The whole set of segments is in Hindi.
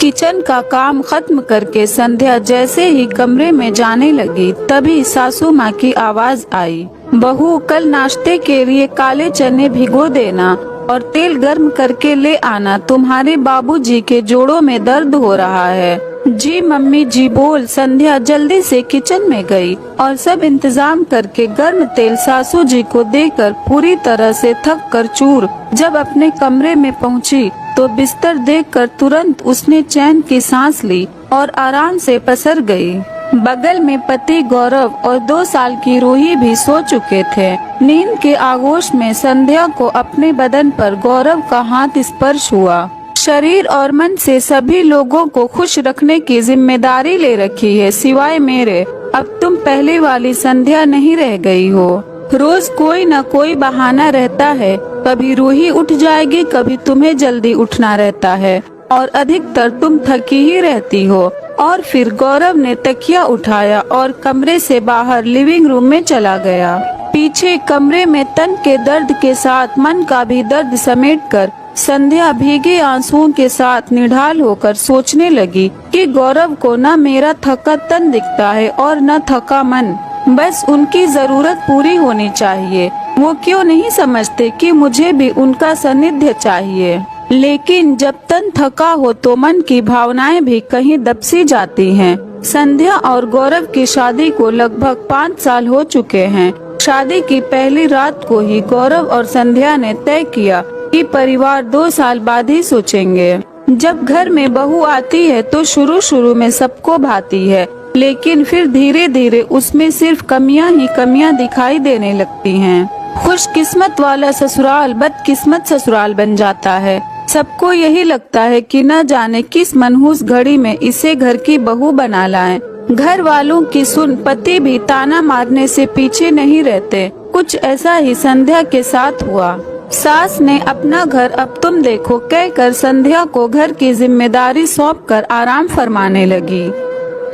किचन का काम खत्म करके संध्या जैसे ही कमरे में जाने लगी तभी सासू माँ की आवाज आई, बहू कल नाश्ते के लिए काले चने भिगो देना और तेल गर्म करके ले आना, तुम्हारे बाबूजी के जोड़ों में दर्द हो रहा है। जी मम्मी जी बोल संध्या जल्दी से किचन में गई और सब इंतजाम करके गर्म तेल सासू जी को देकर पूरी तरह से थक कर चूर जब अपने कमरे में पहुंची तो बिस्तर देखकर तुरंत उसने चैन की सांस ली और आराम से पसर गई। बगल में पति गौरव और 2 साल की रूही भी सो चुके थे। नींद के आगोश में संध्या को अपने बदन पर गौरव का हाथ स्पर्श हुआ। शरीर और मन से सभी लोगों को खुश रखने की जिम्मेदारी ले रखी है सिवाय मेरे। अब तुम पहले वाली संध्या नहीं रह गई हो। रोज कोई न कोई बहाना रहता है, कभी रूही उठ जाएगी, कभी तुम्हें जल्दी उठना रहता है और अधिकतर तुम थकी ही रहती हो। और फिर गौरव ने तकिया उठाया और कमरे से बाहर लिविंग रूम में चला गया। पीछे कमरे में तन के दर्द के साथ मन का भी दर्द समेटकर संध्या भीगे आंसुओं के साथ निढाल होकर सोचने लगी कि गौरव को न मेरा थका तन दिखता है और न थका मन, बस उनकी जरूरत पूरी होनी चाहिए। वो क्यों नहीं समझते कि मुझे भी उनका सानिध्य चाहिए। लेकिन जब तन थका हो तो मन की भावनाएं भी कहीं दबसी जाती हैं। संध्या और गौरव की शादी को लगभग 5 साल हो चुके हैं। शादी की पहली रात को ही गौरव और संध्या ने तय किया कि परिवार 2 साल बाद ही सोचेंगे। जब घर में बहू आती है तो शुरू में सबको भाती है, लेकिन फिर धीरे धीरे उसमें सिर्फ कमियां ही कमियां दिखाई देने लगती हैं। खुशकिस्मत वाला ससुराल बदकिस्मत ससुराल बन जाता है। सबको यही लगता है कि न जाने किस मनहूस घड़ी में इसे घर की बहू बना लाएं। घर वालों की सुन पति भी ताना मारने से पीछे नहीं रहते। कुछ ऐसा ही संध्या के साथ हुआ। सास ने अपना घर अब तुम देखो कहकर संध्या को घर की जिम्मेदारी सौंपकर आराम फरमाने लगी।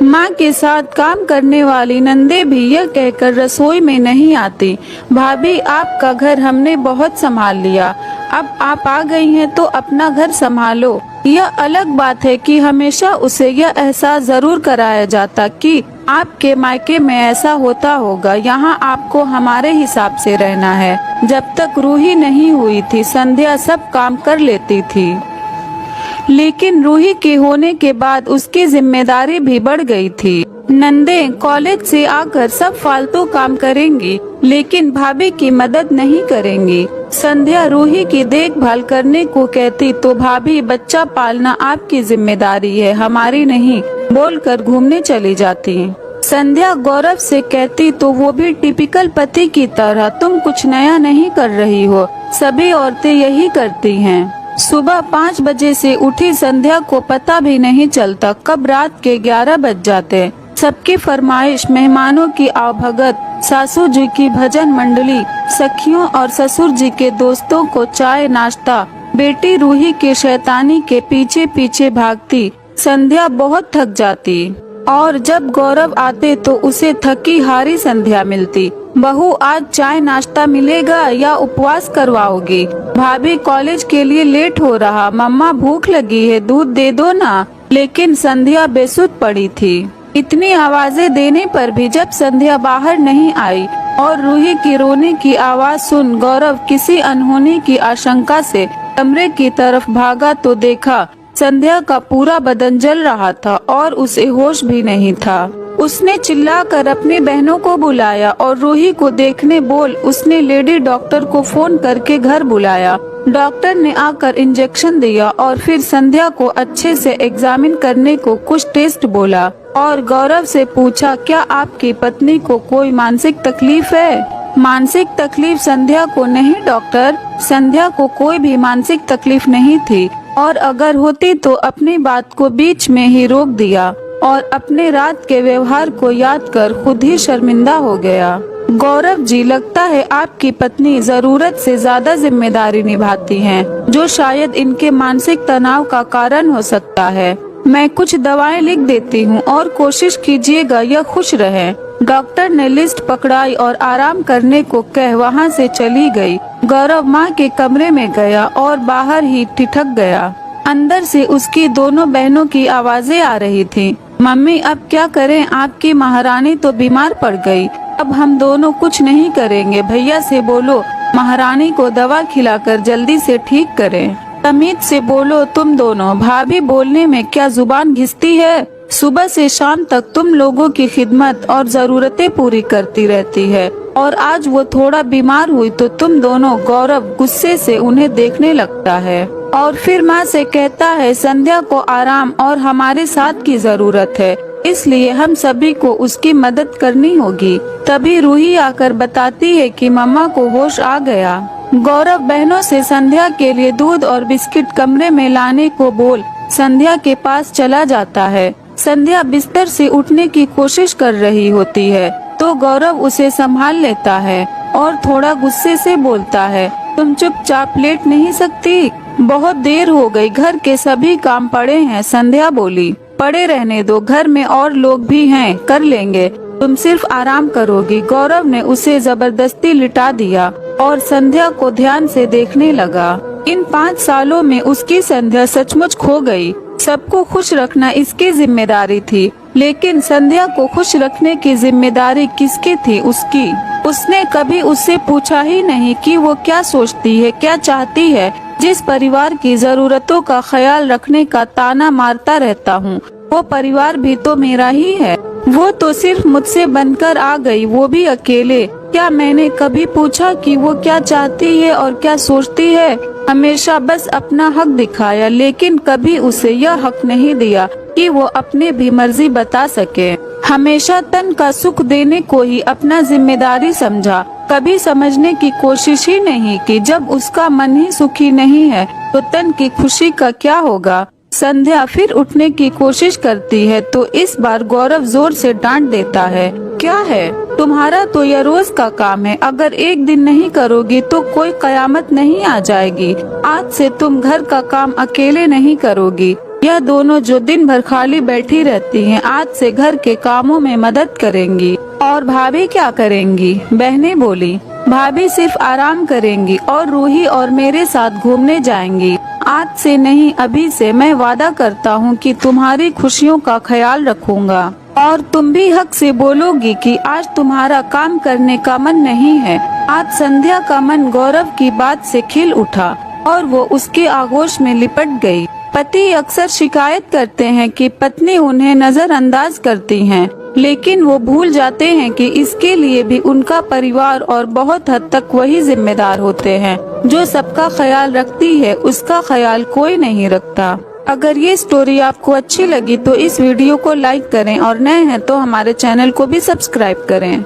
माँ के साथ काम करने वाली नंदे भी यह कहकर रसोई में नहीं आती, भाभी आपका घर हमने बहुत संभाल लिया, अब आप आ गई हैं तो अपना घर संभालो। यह अलग बात है कि हमेशा उसे यह एहसास जरूर कराया जाता कि आपके मायके में ऐसा होता होगा, यहाँ आपको हमारे हिसाब से रहना है। जब तक रूही नहीं हुई थी संध्या सब काम कर लेती थी, लेकिन रूही के होने के बाद उसकी जिम्मेदारी भी बढ़ गई थी। नंदे कॉलेज से आकर सब फालतू काम करेंगी, लेकिन भाभी की मदद नहीं करेंगी। संध्या रूही की देखभाल करने को कहती तो भाभी बच्चा पालना आपकी जिम्मेदारी है, हमारी नहीं, बोलकर घूमने चली जाती। संध्या गौरव से कहती तो वो भी टिपिकल पति की तरह, तुम कुछ नया नहीं कर रही हो, सभी औरतें यही करती हैं। सुबह 5 बजे से उठी संध्या को पता भी नहीं चलता कब रात के 11 बज जाते। सबकी फरमाइश, मेहमानों की आवभगत, सासू जी की भजन मंडली, सखियों और ससुर जी के दोस्तों को चाय नाश्ता, बेटी रूही के शैतानी के पीछे पीछे भागती संध्या बहुत थक जाती। और जब गौरव आते तो उसे थकी हारी संध्या मिलती। बहू आज चाय नाश्ता मिलेगा या उपवास करवाओगी? भाभी कॉलेज के लिए लेट हो रहा, मम्मा भूख लगी है, दूध दे दो ना। लेकिन संध्या बेसुध पड़ी थी। इतनी आवाजें देने पर भी जब संध्या बाहर नहीं आई और रूही की रोने की आवाज सुन गौरव किसी अनहोनी की आशंका से कमरे की तरफ भागा तो देखा संध्या का पूरा बदन जल रहा था और उसे होश भी नहीं था। उसने चिल्लाकर अपनी बहनों को बुलाया और रूही को देखने बोल उसने लेडी डॉक्टर को फोन करके घर बुलाया। डॉक्टर ने आकर इंजेक्शन दिया और फिर संध्या को अच्छे से एग्जामिन करने को कुछ टेस्ट बोला और गौरव से पूछा, क्या आपकी पत्नी को कोई मानसिक तकलीफ है? मानसिक तकलीफ संध्या को नहीं डॉक्टर, संध्या को कोई भी मानसिक तकलीफ नहीं थी और अगर होती तो अपनी बात को बीच में ही रोक दिया और अपने रात के व्यवहार को याद कर खुद ही शर्मिंदा हो गया। गौरव जी, लगता है आपकी पत्नी जरूरत से ज्यादा जिम्मेदारी निभाती हैं, जो शायद इनके मानसिक तनाव का कारण हो सकता है। मैं कुछ दवाएं लिख देती हूँ और कोशिश कीजिएगा यह खुश रहे। डॉक्टर ने लिस्ट पकड़ाई और आराम करने को कह वहाँ से चली गई। गौरव माँ के कमरे में गया और बाहर ही ठिठक गया। अंदर से उसकी दोनों बहनों की आवाजें आ रही थी। मम्मी अब क्या करें, आपकी महारानी तो बीमार पड़ गई, अब हम दोनों कुछ नहीं करेंगे। भैया से बोलो महारानी को दवा खिलाकर जल्दी से ठीक करें। तमीज से बोलो तुम दोनों। भाभी बोलने में क्या जुबान घिसती है, सुबह से शाम तक तुम लोगों की खिदमत और जरूरतें पूरी करती रहती है, और आज वो थोड़ा बीमार हुई तो तुम दोनों। गौरव गुस्से से उन्हें देखने लगता है और फिर माँ से कहता है संध्या को आराम और हमारे साथ की जरूरत है, इसलिए हम सभी को उसकी मदद करनी होगी। तभी रूही आकर बताती है कि मम्मा को होश आ गया। गौरव बहनों से संध्या के लिए दूध और बिस्किट कमरे में लाने को बोल संध्या के पास चला जाता है। संध्या बिस्तर से उठने की कोशिश कर रही होती है तो गौरव उसे संभाल लेता है और थोड़ा गुस्से से बोलता है, तुम चुपचाप लेट नहीं सकती? बहुत देर हो गई, घर के सभी काम पड़े हैं। संध्या बोली, पड़े रहने दो, घर में और लोग भी हैं, कर लेंगे, तुम सिर्फ आराम करोगी। गौरव ने उसे जबरदस्ती लिटा दिया और संध्या को ध्यान से देखने लगा। इन 5 सालों में उसकी संध्या सचमुच खो गई। सबको खुश रखना इसकी जिम्मेदारी थी, लेकिन संध्या को खुश रखने की जिम्मेदारी किसकी थी? उसकी। उसने कभी उससे पूछा ही नहीं कि वो क्या सोचती है, क्या चाहती है। जिस परिवार की जरूरतों का ख्याल रखने का ताना मारता रहता हूँ, वो परिवार भी तो मेरा ही है। वो तो सिर्फ मुझसे बनकर आ गई, वो भी अकेले। क्या मैंने कभी पूछा कि वो क्या चाहती है और क्या सोचती है? हमेशा बस अपना हक दिखाया, लेकिन कभी उसे यह हक नहीं दिया कि वो अपने भी मर्जी बता सके। हमेशा तन का सुख देने को ही अपना जिम्मेदारी समझा, कभी समझने की कोशिश ही नहीं की जब उसका मन ही सुखी नहीं है तो तन की खुशी का क्या होगा। संध्या फिर उठने की कोशिश करती है तो इस बार गौरव जोर से डांट देता है, क्या है तुम्हारा तो यह रोज का काम है, अगर एक दिन नहीं करोगी तो कोई कयामत नहीं आ जाएगी। आज से तुम घर का काम अकेले नहीं करोगी। यह दोनों जो दिन भर खाली बैठी रहती हैं, आज से घर के कामों में मदद करेंगी। और भाभी क्या करेंगी? बहनें बोली, भाभी सिर्फ आराम करेंगी और रूही और मेरे साथ घूमने जाएंगी। आज से नहीं, अभी से मैं वादा करता हूँ कि तुम्हारी खुशियों का ख्याल रखूंगा। और तुम भी हक से बोलोगी कि आज तुम्हारा काम करने का मन नहीं है। आज संध्या का मन गौरव की बात से खिल उठा और वो उसके आगोश में लिपट गई। पति अक्सर शिकायत करते हैं कि पत्नी उन्हें नजरअंदाज करती हैं, लेकिन वो भूल जाते हैं कि इसके लिए भी उनका परिवार और बहुत हद तक वही जिम्मेदार होते हैं। जो सबका ख्याल रखती है उसका ख्याल कोई नहीं रखता। अगर ये स्टोरी आपको अच्छी लगी तो इस वीडियो को लाइक करें और नए हैं तो हमारे चैनल को भी सब्सक्राइब करें।